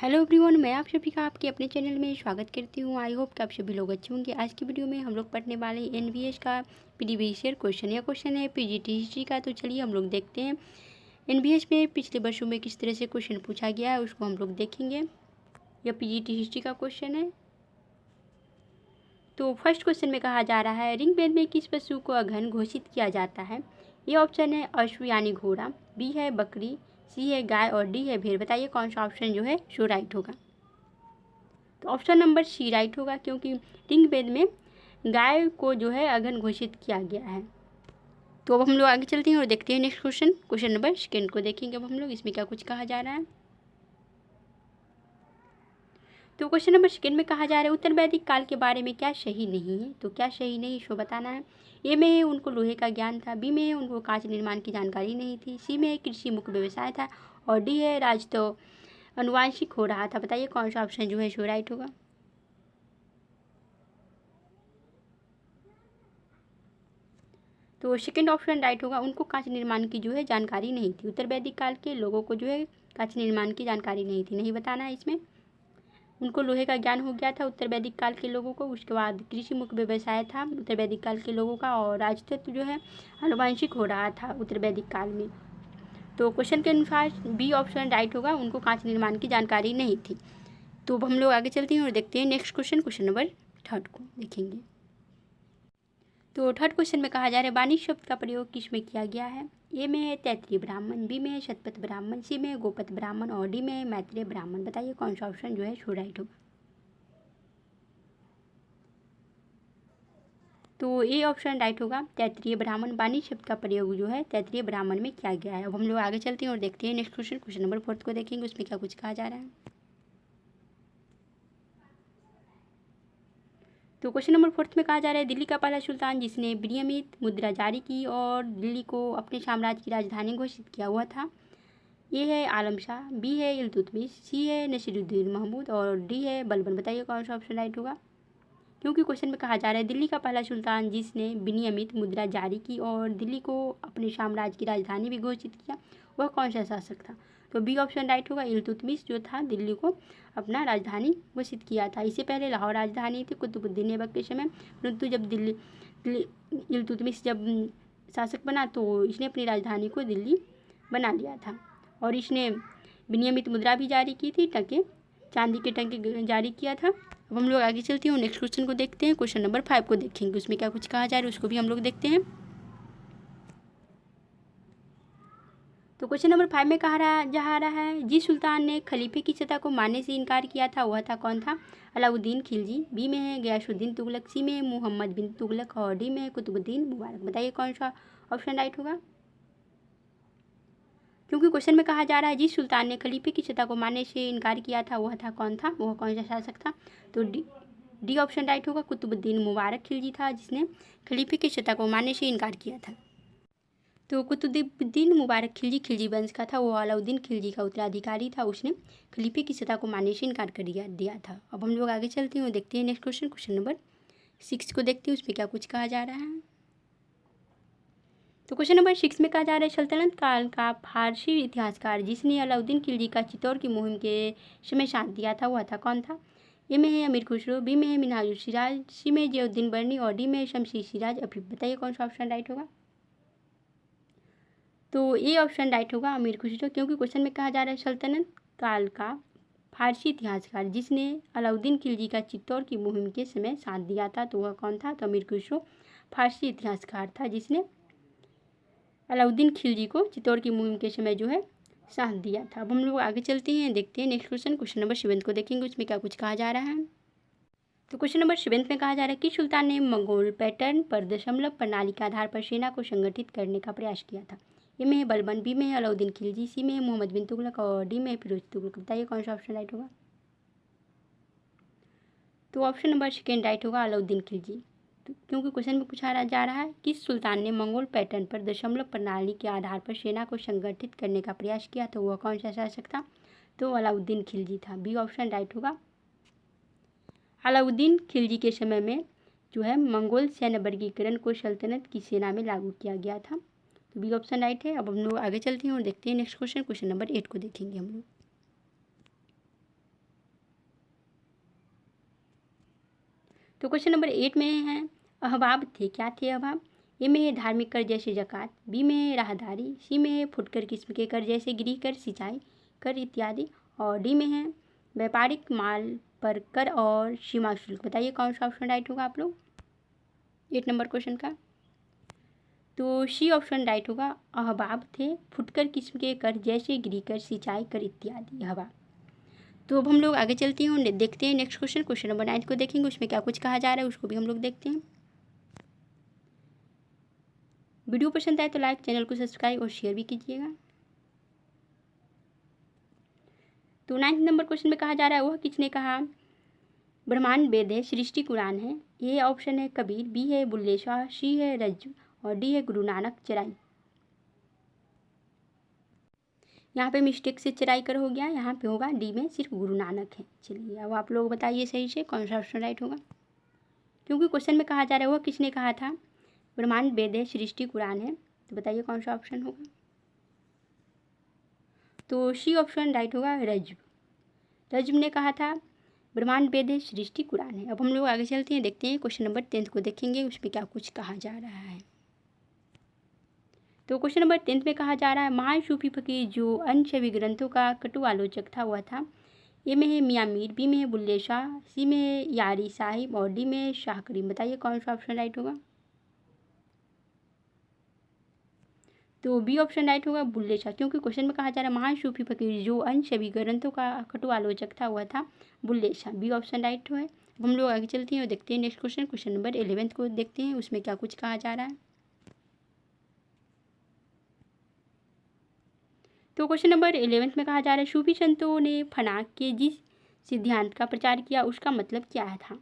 Hello everyone, मैं आप सभी का आपके अपने चैनल में स्वागत करती हूँ। आई होप कि आप सभी लोग अच्छे होंगे। आज की वीडियो में हम लोग पढ़ने वाले एनवीएस का प्रीवियस ईयर क्वेश्चन। यह क्वेश्चन है पीजीटी हिस्ट्री का। तो चलिए हम लोग देखते हैं एनवीएस में पिछले वर्षों में किस तरह से क्वेश्चन पूछा गया है, उसको हम लोग देखेंगे। यह पीजीटी हिस्ट्री का क्वेश्चन है। तो फर्स्ट क्वेश्चन में कहा जा रहा है, ऋग्वेद में किस पशु को अघन घोषित किया जाता है। ये ऑप्शन है अश्व यानी घोड़ा, बी है बकरी, सी है गाय और डी है भेड़। बताइए कौन सा ऑप्शन जो है सो राइट होगा। तो ऑप्शन नंबर सी राइट होगा, क्योंकि ऋग्वेद में गाय को जो है अघन घोषित किया गया है। तो अब हम लोग आगे चलते हैं और देखते हैं next question. Question number second को देखेंगे अब हम लोग, इसमें क्या कुछ कहा जा रहा है। तो क्वेश्चन नंबर सेकेंड में कहा जा रहा है, उत्तर वैदिक काल के बारे में क्या सही नहीं है। तो क्या सही नहीं इसको बताना है। ए में है उनको लोहे का ज्ञान था, बी में है उनको कांच निर्माण की जानकारी नहीं थी, सी में है कृषि मुख्य व्यवसाय था और डी है राज तो अनुवांशिक हो रहा था। बताइए कौन सा ऑप्शन जो है सो राइट होगा। तो सेकंड ऑप्शन राइट होगा, उनको कांच निर्माण की जो है जानकारी नहीं थी। उत्तर वैदिक काल के लोगों को जो है कांच निर्माण की जानकारी नहीं थी, नहीं बताना है इसमें। उनको लोहे का ज्ञान हो गया था उत्तर वैदिक काल के लोगों को। उसके बाद कृषि मुख्य व्यवसाय था उत्तर वैदिक काल के लोगों का, और राजतत्व जो है आनुवंशिक हो रहा था उत्तर वैदिक काल में। तो क्वेश्चन के अनुसार बी ऑप्शन राइट होगा, उनको कांच निर्माण की जानकारी नहीं थी। तो अब हम लोग आगे चलते हैं और देखते हैं next question. Question number third को देखेंगे। तो थर्ड क्वेश्चन में कहा जा रहा है, वाणी शब्द का प्रयोग किस में किया गया है। ए में है तैत्रीय ब्राह्मण, बी में है शतपथ ब्राह्मण, सी में है गोपथ ब्राह्मण और डी में है मैत्रेय ब्राह्मण। बताइए कौन सा ऑप्शन जो है सो राइट होगा। तो ए ऑप्शन राइट होगा, तैत्रीय ब्राह्मण। वाणी शब्द का प्रयोग जो है तैत्रीय ब्राह्मण में किया गया है। अब हम लोग आगे चलते हैं और देखते हैं next question. Question number fourth को देखेंगे, उसमें क्या कुछ कहा जा रहा है। तो क्वेश्चन नंबर फोर्थ में कहा जा रहा है, दिल्ली का पहला सुल्तान जिसने विनियमित मुद्रा जारी की और दिल्ली को अपने साम्राज्य की राजधानी घोषित किया हुआ था। ये है आलम शाह, बी है इल्तुतमिश, सी है नसीरुद्दीन महमूद और डी है बलबन। बताइए कौन सा ऑप्शन राइट होगा। क्योंकि क्वेश्चन में कहा जा रहा है, दिल्ली का पहला सुल्तान जिसने विनियमित मुद्रा जारी की और दिल्ली को अपने साम्राज्य की राजधानी भी घोषित किया, वह कौन सा शासक था। तो बी ऑप्शन राइट होगा, इल्तुतमिश जो था दिल्ली को अपना राजधानी घोषित किया था। इससे पहले लाहौर राजधानी थी कुतुबुद्दीन ऐबक के समय, परंतु जब दिल्ली इल्तुतमिश जब शासक बना तो इसने अपनी राजधानी को दिल्ली बना लिया था। और इसने विनियमित मुद्रा भी जारी की थी, टके चांदी के टंके जारी किया था। अब हम लोग आगे चलते हैं नेक्स्ट क्वेश्चन को देखते हैं। क्वेश्चन नंबर 5 को देखेंगे, उसमें क्या कुछ कहा जा रहा है उसको भी हम लोग देखते हैं। तो क्वेश्चन नंबर 5 में कहा जा रहा है, जिस सुल्तान ने खलीफे की सत्ता को मानने से इनकार किया था वह था कौन था। अलाउद्दीन खिलजी, बी में है गयासुद्दीन तुगलक, सी में है मोहम्मद बिन तुगलक और डी में है कुतुबुद्दीन मुबारक। बताइए कौन सा ऑप्शन राइट होगा। क्योंकि क्वेश्चन में कहा जा रहा है, जिस सुल्तान ने खलीफे की सत्ता को मानने से इनकार किया था वह था कौन था, वह कौन सा शासक था। तो डी ऑप्शन राइट होगा, कुतुबुद्दीन मुबारक खिलजी था जिसने खलीफे की सत्ता को मानने से इनकार किया था। तो कुतुबुद्दीन मुबारक खिलजी खिलजी वंश का था, वो अलाउद्दीन खिलजी का उत्तराधिकारी था। उसने खलीफे की सत्ता को मानने से इनकार कर दिया था। अब हम लोग आगे चलते हैं और देखते हैं नेक्स्ट क्वेश्चन। क्वेश्चन नंबर 6 को देखते हैं, उसमें क्या कुछ कहा जा रहा है। तो क्वेश्चन नंबर 6 में कहा जा रहा है, सल्तनत काल का फारसी इतिहासकार जिसने अलाउद्दीन खिलजी का चित्तौड़ की मुहिम के समय साथ दिया था वह था कौन था। ए में है अमीर खुसरो, बी में है मिनहाजुल सिराज, सी में जियाउद्दीन बर्नी और डी में शमशी सिराज अफीफ। बताइए कौन सा ऑप्शन राइट होगा। तो ए ऑप्शन राइट होगा, अमीर खुसरो। क्योंकि क्वेश्चन में कहा जा रहा है, सल्तनत काल का फारसी इतिहासकार जिसने अलाउद्दीन खिलजी का चित्तौड़ की मुहिम के समय साथ दिया था तो वह कौन था। तो अमीर खुसरो फारसी इतिहासकार था जिसने अलाउद्दीन खिलजी को चित्तौड़ की मुहिम के समय जो है साथ दिया था। अब हम लोग आगे चलते हैं, देखते हैं नेक्स्ट क्वेश्चन। क्वेश्चन नंबर 7 को देखेंगे, उसमें क्या कुछ कहा जा रहा है। तो क्वेश्चन नंबर 7 में कहा जा रहा है कि सुल्तान ने मंगोल पैटर्न पर दशमलव प्रणाली के आधार पर सेना को संगठित करने का प्रयास किया था। ए में है बलबन, बी में है अलाउद्दीन खिलजी, सी में है मोहम्मद बिन तुगलक और डी में है फिरोज तुगलक। बताइए कौन सा ऑप्शन राइट होगा। तो ऑप्शन नंबर सेकेंड राइट होगा, अलाउद्दीन खिलजी। क्योंकि क्वेश्चन में पूछा जा रहा है कि सुल्तान ने मंगोल पैटर्न पर दशमलव प्रणाली के आधार पर सेना को संगठित करने का प्रयास किया तो वह कौन सा शासक था। तो अलाउद्दीन खिलजी था। बी ऑप्शन राइट होगा, अलाउद्दीन खिलजी के समय में जो है मंगोल सैन्य वर्गीकरण को सल्तनत की सेना में लागू किया गया था। तो बी ऑप्शन राइट है। अब हम लोग आगे चलते हैं और देखते हैं नेक्स्ट क्वेश्चन। क्वेश्चन नंबर 8 को देखेंगे हम लोग। तो क्वेश्चन नंबर 8 में है अहबाब थे, क्या थे अहबाब? ए में है धार्मिक कर जैसे ज़कात, बी में है राहदारी, सी में है फुटकर किस्म के कर जैसे गृह कर, सिंचाई कर इत्यादि, और डी में है व्यापारिक माल पर कर और सीमा शुल्क। बताइए कौन सा ऑप्शन राइट होगा आप लोग 8 नंबर क्वेश्चन का? तो सी ऑप्शन राइट होगा, अहबाब थे फुटकर किस्म के कर जैसे गृह कर, सिंचाई कर इत्यादि अहबाब। तो अब हम लोग आगे चलते हैं और देखते हैं नेक्स्ट क्वेश्चन, क्वेश्चन नंबर 9 को देखेंगे, उसमें क्या कुछ कहा जा रहा है उसको भी हम लोग देखते हैं। वीडियो पसंद आए तो लाइक, चैनल को सब्सक्राइब और शेयर भी कीजिएगा। तो 9 नंबर क्वेश्चन में कहा जा रहा है वह किसने कहा? ब्रह्मांड वेद है, सृष्टि कुरान है। ये ऑप्शन है कबीर, बी है बुल्ले शाह, सी है रज्जु और डी है गुरु नानक चराई। यहाँ पे मिस्टेक से चराई कर हो गया, यहाँ पे होगा डी में सिर्फ गुरु नानक है। चलिए अब आप लोग बताइए सही से कौन सा ऑप्शन राइट होगा, क्योंकि क्वेश्चन में कहा जा रहा है वह किसने कहा था? ब्रह्मांड वेद है, सृष्टि कुरान है। तो बताइए कौन सा ऑप्शन होगा? तो सी ऑप्शन राइट होगा, रज्जु। रज्जु ने कहा था ब्रह्मांड वेद है, सृष्टि कुरान है। अब हम लोग आगे चलते हैं, देखते हैं क्वेश्चन नंबर 10 को देखेंगे, उसमें क्या कुछ कहा जा रहा है। तो क्वेश्चन नंबर 10 में कहा जा रहा है महान सूफी फकीर जो अन्य सभी ग्रंथों का कटु आलोचक था वह था? ए में है मियाँ मीर, बी में है बुल्ले शाह, सी में है यारी साहिब और डी में है शाह करीम। बताइए कौन सा ऑप्शन राइट होगा? तो बी ऑप्शन राइट होगा, बुल्ले शाह, क्योंकि क्वेश्चन में कहा जा रहा है महान सूफी फकीर जो अन्य सभी ग्रंथों का कटु आलोचक था वह था Bulleh Shah. B option right है। अब हम लोग आगे चलते हैं और देखते हैं नेक्स्ट क्वेश्चन, क्वेश्चन नंबर 11 को देखते हैं, उसमें क्या कुछ कहा जा रहा है। तो क्वेश्चन नंबर 11 में कहा जा रहा है सूफी संतों ने फना के जिस सिद्धांत का प्रचार किया उसका मतलब क्या था?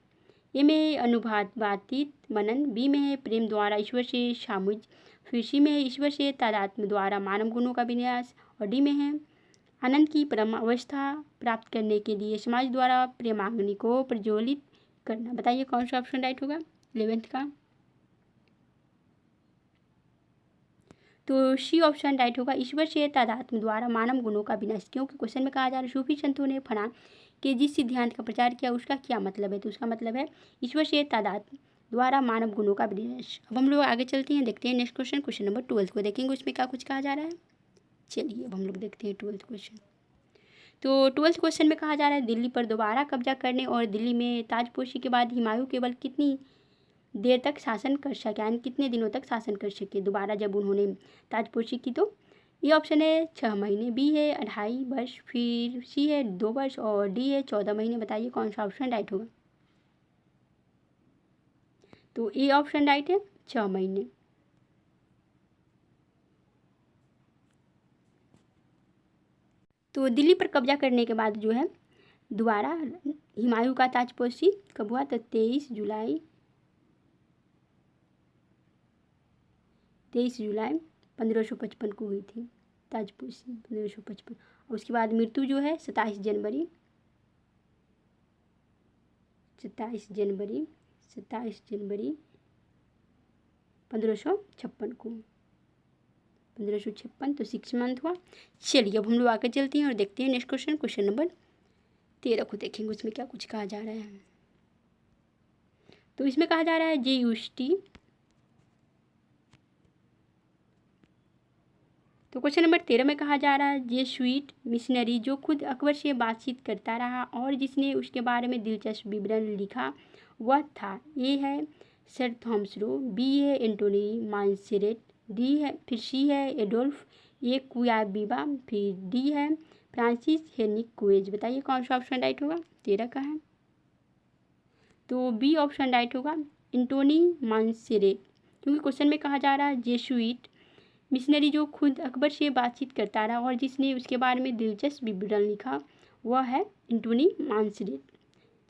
ए में है अनुभवातीत मनन, बी में है प्रेम द्वारा ईश्वर से सामुज, फिर सी में है ईश्वर से तादात्म्य द्वारा मानव गुणों का विन्यास और डी में है आनंद की परम अवस्था प्राप्त करने के लिए समाज द्वारा प्रेमाग्नि को प्रज्वलित करना। बताइए कौन सा ऑप्शन राइट होगा 11 का? तो सी ऑप्शन राइट होगा, ईश्वर से तादात्म्य द्वारा मानव गुणों का विनाश, क्योंकि क्वेश्चन में कहा जा रहा है सूफी संतों ने फना के जिस सिद्धांत का प्रचार किया उसका क्या मतलब है? तो उसका मतलब है ईश्वर से तादात्म्य द्वारा मानव गुणों का विनाश। अब हम लोग आगे चलते हैं, देखते हैं नेक्स्ट क्वेश्चन, क्वेश्चन नंबर 12 को देखेंगे, उसमें क्या कुछ कहा जा रहा है। चलिए अब हम लोग देखते हैं 12th क्वेश्चन। तो 12th क्वेश्चन में कहा जा रहा है दिल्ली पर दोबारा कब्जा करने और दिल्ली में ताजपोशी के बाद हुमायूं केवल कितनी देर तक शासन कर सके, यानी कितने दिनों तक शासन कर सके दोबारा जब उन्होंने ताजपोशी की? तो ये ऑप्शन है 6 महीने, बी है 2.5 वर्ष, फिर सी है 2 वर्ष और डी है 14 महीने। बताइए कौन सा ऑप्शन राइट होगा? तो ए ऑप्शन राइट है 6 महीने। तो दिल्ली पर कब्जा करने के बाद जो है दोबारा हुमायूं का ताजपोशी कब हुआ? तो 23 जुलाई 1555 को हुई थी ताजपोशी, 1555। उसके बाद मृत्यु जो है 27 जनवरी 1556 को, 1556, तो 6 मंथ हुआ। चलिए अब हम लोग आगे चलते हैं और देखते हैं नेक्स्ट क्वेश्चन, क्वेश्चन नंबर 13 को देखेंगे, उसमें क्या कुछ कहा जा रहा है। तो इसमें कहा जा रहा है JUST। तो क्वेश्चन नंबर 13 में कहा जा रहा है जेसुइट मिशनरी जो खुद अकबर से बातचीत करता रहा और जिसने उसके बारे में दिलचस्प विवरण लिखा वह था? ए है सर थॉमस रो, बी है एंटोनी मांसेरेट, डी है, फिर सी है एडोल्फ ए कुयाबिबा, फिर डी है फ्रांसिस हेनिक कुएज। बताइए कौन सा ऑप्शन राइट होगा? 13 का है। तो बी ऑप्शन राइट होगा, एंटोनी मांसेरेट, क्योंकि क्वेश्चन में कहा जा रहा है जेसुइट मिशनरी जो खुद अकबर से बातचीत करता रहा और जिसने उसके बारे में दिलचस्प विवरण लिखा वह है एंटोनी मांसेरेट।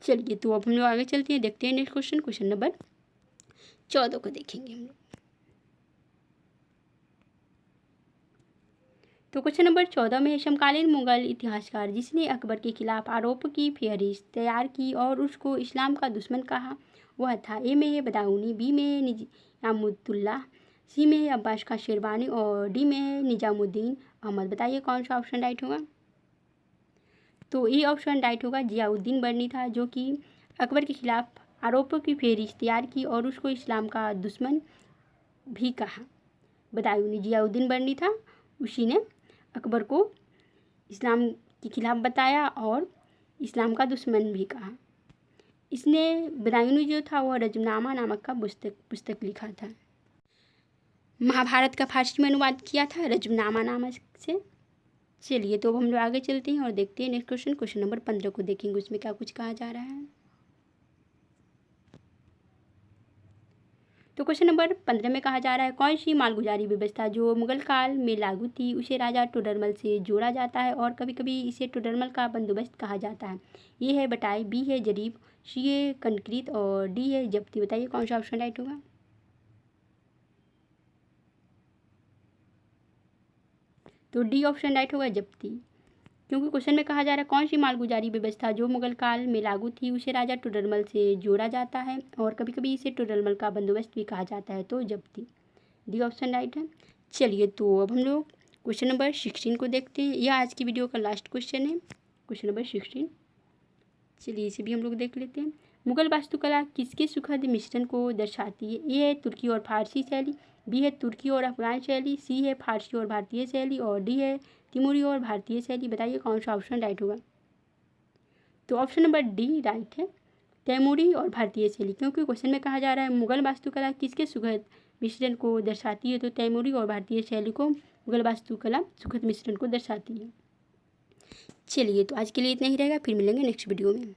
चलिए तो अब हम लोग आगे चलते हैं, देखते हैं नेक्स्ट क्वेश्चन, क्वेश्चन नंबर 14 को देखेंगे हम लोग। तो क्वेश्चन नंबर 14 में समकालीन मुगल इतिहासकार जिसने अकबर के खिलाफ आरोपों की फहरिस्त तैयार की और उसको इस्लाम का दुश्मन कहा वह था? ए में है बदाऊनी, बी में है निजामुद्दौला, सी में है अब्बास खां शेरवानी और डी में है निजामुद्दीन अहमद। बताइए कौन सा ऑप्शन राइट होगा? तो ए ऑप्शन राइट होगा, जियाउद्दीन बर्नी था जो कि अकबर के खिलाफ आरोपों की फेहरिस्त तैयार की और उसको इस्लाम का दुश्मन भी कहा। बदायूनी जियाउद्दीन बर्नी था, उसी ने अकबर को इस्लाम के खिलाफ बताया और इस्लाम का दुश्मन भी कहा। इसने बदायूनी जो था वो रजमनामा नामक का पुस्तक लिखा था। महाभारत का फारसी में अनुवाद किया था रजमनामा नामक से। चलिए तो अब हम लोग आगे चलते हैं और देखते हैं नेक्स्ट क्वेश्चन नंबर 15 को देखेंगे, उसमें क्या कुछ कहा जा रहा है। तो क्वेश्चन नंबर 15 में कहा जा रहा है, कौन सी मालगुजारी व्यवस्था जो मुगल काल में लागू थी उसे राजा टोडरमल से जोड़ा जाता है और कभी कभी इसे टोडरमल का बंदोबस्त कहा जाता है। ये है बटाई, बी है जरीब, सी है कंक्रीट और डी है जब्ती। बताइए कौन सा ऑप्शन राइट होगा। तो डी ऑप्शन राइट होगा, जब्ती, क्योंकि क्वेश्चन में कहा जा रहा है कौन सी मालगुजारी व्यवस्था जो मुगल काल में लागू थी उसे राजा टोडरमल से जोड़ा जाता है और कभी कभी इसे टोडरमल का बंदोबस्त भी कहा जाता है, तो जब्ती, डी ऑप्शन राइट है। चलिए तो अब हम लोग क्वेश्चन नंबर 16 को देखते हैं। यह आज की वीडियो का लास्ट क्वेश्चन है, क्वेश्चन नंबर 16। चलिए इसे भी हम लोग देख लेते हैं। मुगल वास्तुकला किसके सुखद मिश्रण को दर्शाती है। ए है तुर्की और फारसी शैली, बी है तुर्की और अफगान शैली, सी है फारसी और भारतीय शैली और डी है तिमूरी और भारतीय शैली। बताइए कौन सा ऑप्शन राइट होगा। तो ऑप्शन नंबर डी राइट है, तैमूरी और भारतीय शैली, क्योंकि क्वेश्चन में कहा जा रहा है मुगल वास्तुकला किसके सुखद मिश्रण को दर्शाती है, तो तैमूरी और भारतीय शैली को मुगल वास्तुकला सुखद मिश्रण को दर्शाती है। चलिए तो आज के लिए इतना ही रहेगा, फिर मिलेंगे नेक्स्ट वीडियो में।